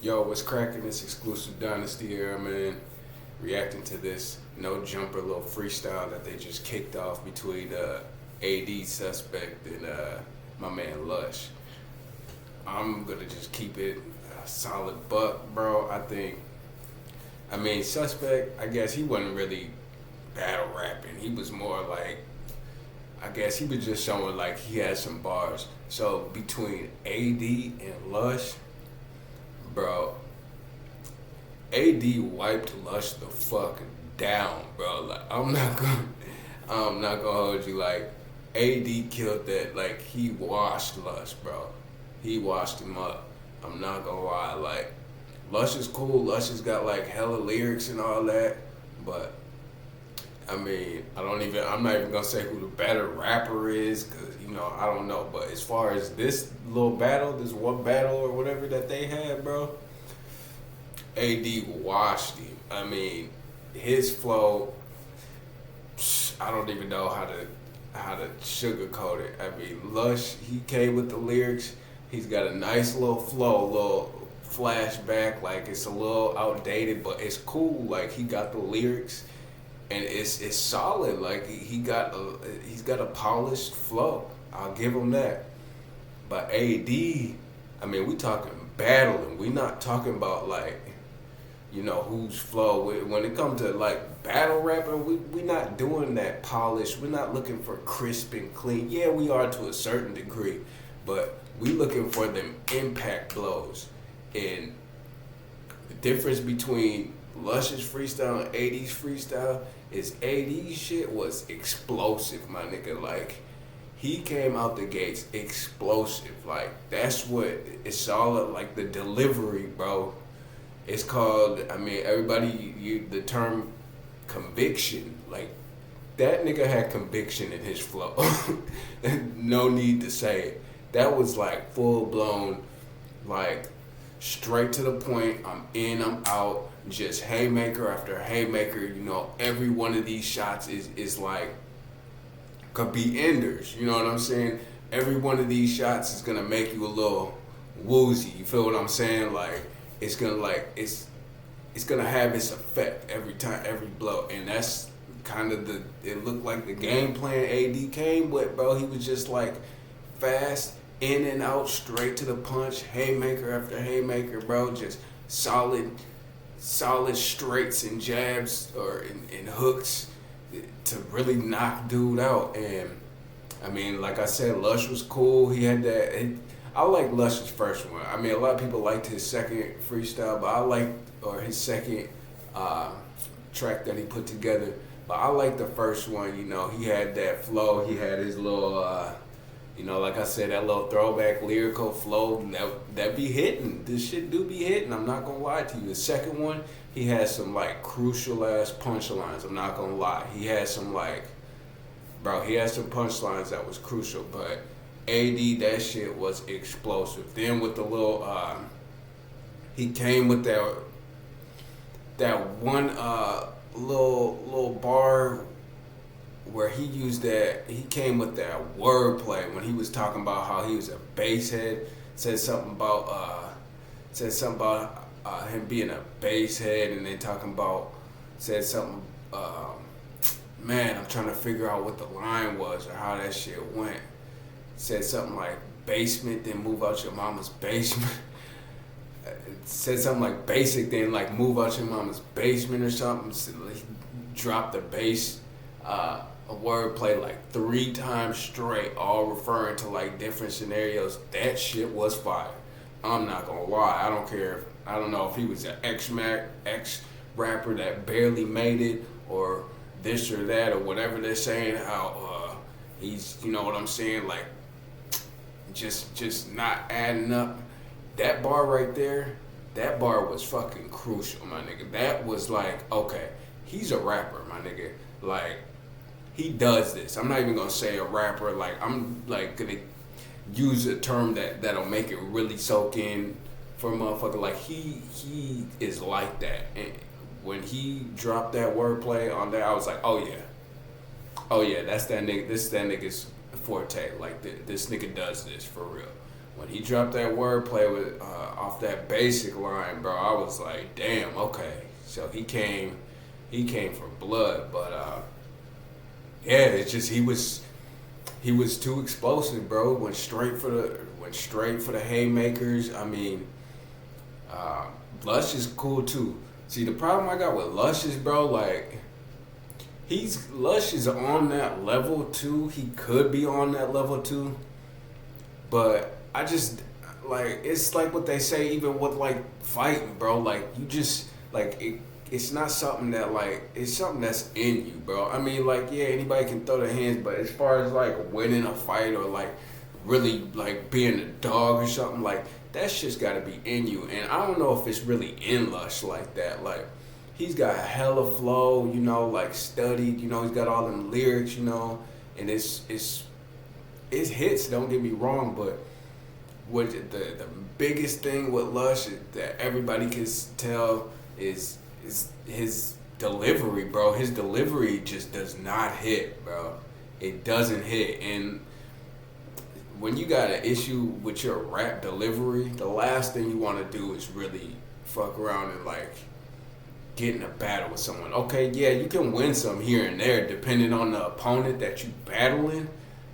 Yo, what's cracking? This exclusive Dynasty era, man. Reacting to this no jumper little freestyle that they just kicked off between AD Suspect and my man Lush. I'm gonna just keep it a solid buck, bro. Suspect, I guess he wasn't really battle rapping. He was more like, I guess he was just showing like he had some bars. So between AD and Lush, bro, AD wiped Lush the fuck down, bro. Like I'm not gonna hold you. Like AD killed that. Like he washed Lush, bro. He washed him up. I'm not gonna lie. Like Lush is cool. Lush has got like hella lyrics and all that, but I'm not even gonna say who the better rapper is, cause I don't know. But as far as this little battle, this one battle or whatever that they had, bro, AD washed him. His flow, I don't even know how to sugarcoat it. Lush, he came with the lyrics. He's got a nice little flow, little flashback. Like it's a little outdated, but it's cool. Like he got the lyrics, and it's solid. Like he's got a polished flow. I'll give him that. But AD, we talking battling. We not talking about like, whose flow. When it comes to like battle rapping, we not doing that polish. We're not looking for crisp and clean. Yeah, we are to a certain degree, but we looking for them impact blows. And the difference between Lush's freestyle and AD's freestyle is AD's shit was explosive, my nigga. Like he came out the gates explosive. Like that's what it's all like, the delivery, bro. It's called, the term conviction. Like, that nigga had conviction in his flow. No need to say it. That was like full blown, like straight to the point. I'm in, I'm out. Just haymaker after haymaker. Every one of these shots is like, could be enders. You know what I'm saying? Every one of these shots is gonna make you a little woozy. You feel what I'm saying? Like, it's gonna have its effect every time, every blow, and that's kind of it looked like the game plan AD came with, bro. He was just like fast, in and out, straight to the punch, haymaker after haymaker, bro. Just solid straights and jabs or and hooks to really knock dude out. And like I said, Lush was cool. He had that. I like Lush's first one. A lot of people liked his second freestyle, or his second track that he put together. But I like the first one. He had that flow. He had his little, like I said, that little throwback lyrical flow that be hitting. This shit do be hitting. I'm not gonna lie to you. The second one, he had some like crucial ass punchlines. I'm not gonna lie. He had some punchlines that was crucial, but AD, that shit was explosive. Then with the little, he came with that one little bar where he came with that wordplay when he was talking about how he was a basshead. Said something about him being a basshead, and then said something. Man, I'm trying to figure out what the line was or how that shit went. Said something like basement, then move out your mama's basement. Said something like basic, then like move out your mama's basement or something. So he dropped the bass, a wordplay like 3 times straight, all referring to like different scenarios. That shit was fire. I'm not gonna lie. I don't know if he was an ex rapper that barely made it, or this or that, or whatever they're saying. How he's, you know what I'm saying, like just not adding up. That bar right there, that bar was fucking crucial, my nigga. That was like, okay, he's a rapper, my nigga. Like, he does this. I'm not even gonna say a rapper. Like, I'm like gonna use a term that'll make it really soak in for a motherfucker. Like, he is like that. And when he dropped that wordplay on there, I was like, oh yeah, that's that nigga. This is that nigga's forte. Like, this nigga does this for real. when he dropped that wordplay with off that basic line, bro, I was like, damn, okay. So he came for blood, but yeah, it's just he was too explosive, bro. Went straight for the haymakers. I mean, Lush is cool too. See, the problem I got with Lush is, bro, like Lush is on that level too. He could be on that level too, but I just like it's like what they say even with like fighting, bro. Like you just like it's not something that like it's something that's in you, bro. I mean, like yeah, anybody can throw their hands, but as far as like winning a fight or like really like being a dog or something, like that shit's got to be in you. And I don't know if it's really in Lush like that. Like he's got hella flow, you know, like studied, you know, he's got all them lyrics, you know, and it's hits. Don't get me wrong, but what the biggest thing with Lush that everybody can tell is his delivery, bro. His delivery just does not hit, bro. It doesn't hit. And when you got an issue with your rap delivery, the last thing you want to do is really fuck around and like get in a battle with someone. Okay, yeah, you can win some here and there depending on the opponent that you battling.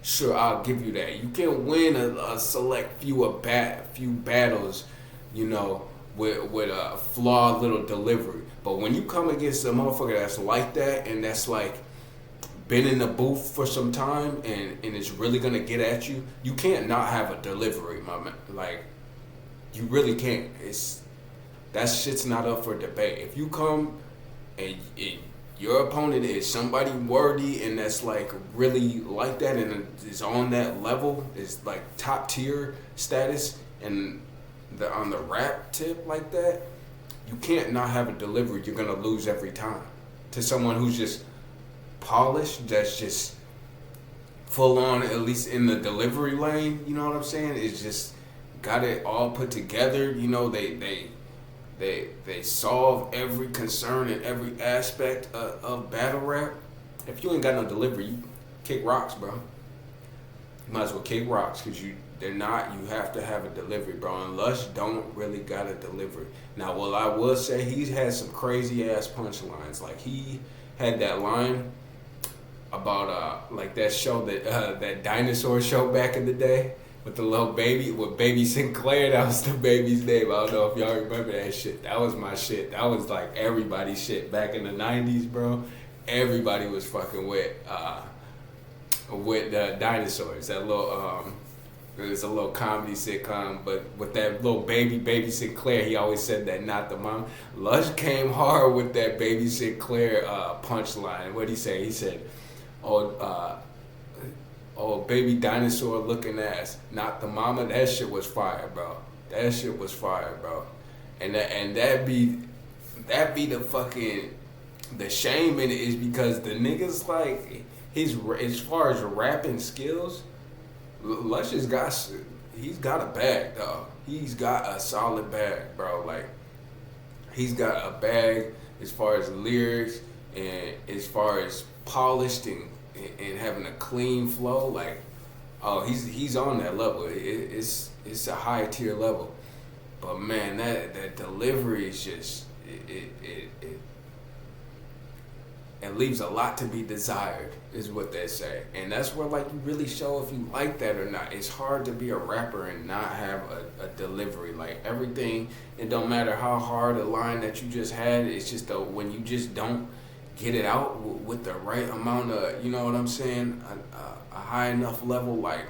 Sure, I'll give you that. You can win a select few battles, you know, with a flawed little delivery. But when you come against a motherfucker that's like that and that's like been in the booth for some time and is really gonna get at you, you can't not have a delivery, my man. Like, you really can't. That shit's not up for debate. If you come and your opponent is somebody worthy and that's like really like that and is on that level, is like top tier status and on the rap tip like that, you can't not have a delivery. You're gonna lose every time to someone who's just polished, that's just full on, at least in the delivery lane. You know what I'm saying? It's just got it all put together. You know, they solve every concern in every aspect of battle rap. If you ain't got no delivery, you kick rocks, bro. You might as well kick rocks because you have to have a delivery, bro. And Lush don't really got a delivery. Now, well, I will say he's had some crazy ass punchlines. Like he had that line about like that show that dinosaur show back in the day with the little baby, with Baby Sinclair. That was the baby's name. I don't know if y'all remember that shit. That was my shit. That was like everybody's shit back in the 90s, bro. Everybody was fucking with the dinosaurs. That little it was a little comedy sitcom, but with that little Baby Sinclair, he always said that, not the mom. Lush came hard with that Baby Sinclair punchline. What'd he say? He said, oh, baby dinosaur looking ass, not the mama. That shit was fire, bro. That shit was fire, bro. And that be the fucking, the shame in it is because the niggas like as far as rapping skills, Lush he's got a bag, dog. He's got a solid bag, bro. Like he's got a bag as far as lyrics and as far as polished and having a clean flow. Like, oh, he's on that level. It's a high tier level. But man, that delivery is just it leaves a lot to be desired, is what they say. And that's where like you really show if you like that or not. It's hard to be a rapper and not have a delivery. Like everything, it don't matter how hard a line that you just had, it's just when you just don't get it out with the right amount of, you know what I'm saying, a high enough level, like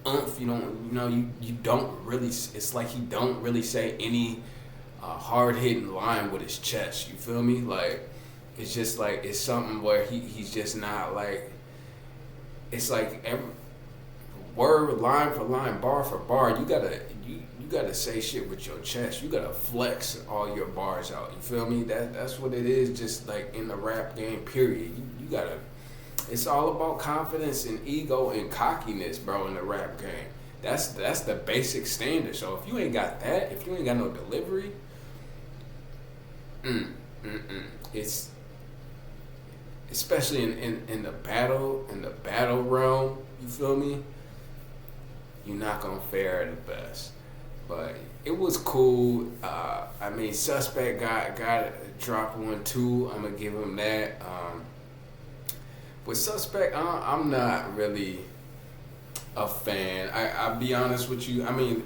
you don't really, it's like he don't really say any hard hitting line with his chest, you feel me? Like it's just like, it's something where he's just not like, it's like every word, line for line, bar for bar, you gotta say shit with your chest. You gotta flex all your bars out. You feel me? That's what it is. Just like in the rap game, period. You gotta. It's all about confidence and ego and cockiness, bro. In the rap game, that's the basic standard. So if you ain't got that, if you ain't got no delivery, it's especially in the battle realm. You feel me? you're not gonna fare the best. But it was cool. I mean, Suspect got dropped one too. I'm gonna give him that. With Suspect, I'm not really a fan. I'll be honest with you. I mean,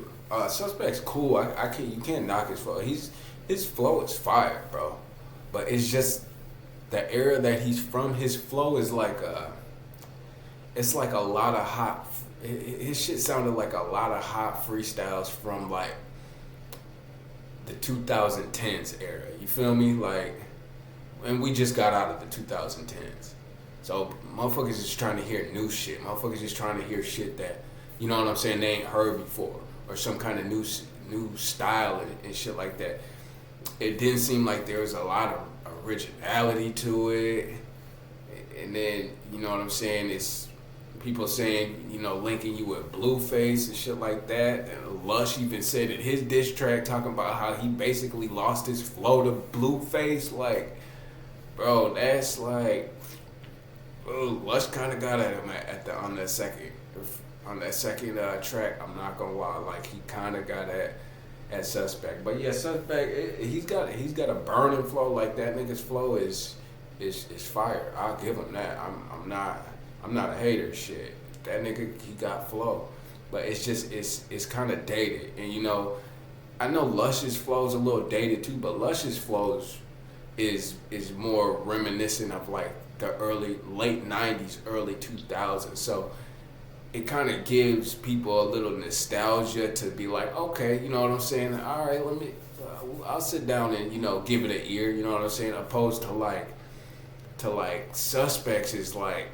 Suspect's cool. I can't, you can't knock his flow. His flow is fire, bro. But it's just the era that he's from. His flow is like it's like a lot of hot. His shit sounded like a lot of hot freestyles from like the 2010s era. You feel me? Like, and we just got out of the 2010s. So motherfuckers just trying to hear new shit. Motherfuckers just trying to hear shit that, you know what I'm saying, they ain't heard before, or some kind of new style and shit like that. It didn't seem like there was a lot of originality to it. And then, you know what I'm saying, it's people saying, you know, linking you with Blueface and shit like that. And Lush even said in his diss track talking about how he basically lost his flow to Blueface. Like, bro, that's like, Lush kind of got at him on that second track. I'm not gonna lie, like he kind of got at Suspect. But yeah, Suspect, he's got a burning flow. Like that nigga's flow is fire. I'll give him that. I'm not a hater. Shit, that nigga, he got flow. But it's just it's kind of dated. And you know, I know Lush's flow is a little dated too, but Lush's flows is more reminiscent of like the late 90s, early 2000s. So it kind of gives people a little nostalgia to be like, okay, you know what I'm saying? All right, I'll sit down and, you know, give it an ear, you know what I'm saying? Opposed to like Suspects is like,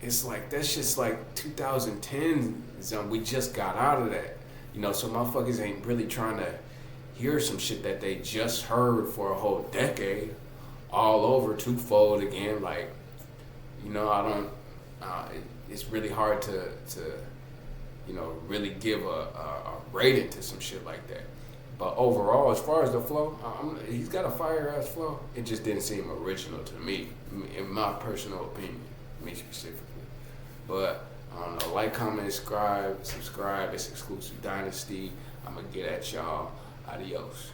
it's like, that's just like 2010, we just got out of that. You know, so motherfuckers ain't really trying to hear some shit that they just heard for a whole decade all over twofold again. Like, you know, I don't, it's really hard to you know, really give a rating to some shit like that. But overall, as far as the flow, he's got a fire ass flow. It just didn't seem original to me, in my personal opinion, me specifically. But I don't know, like, comment, subscribe. It's Exclusive Dynasty. I'm gonna get at y'all. Adios.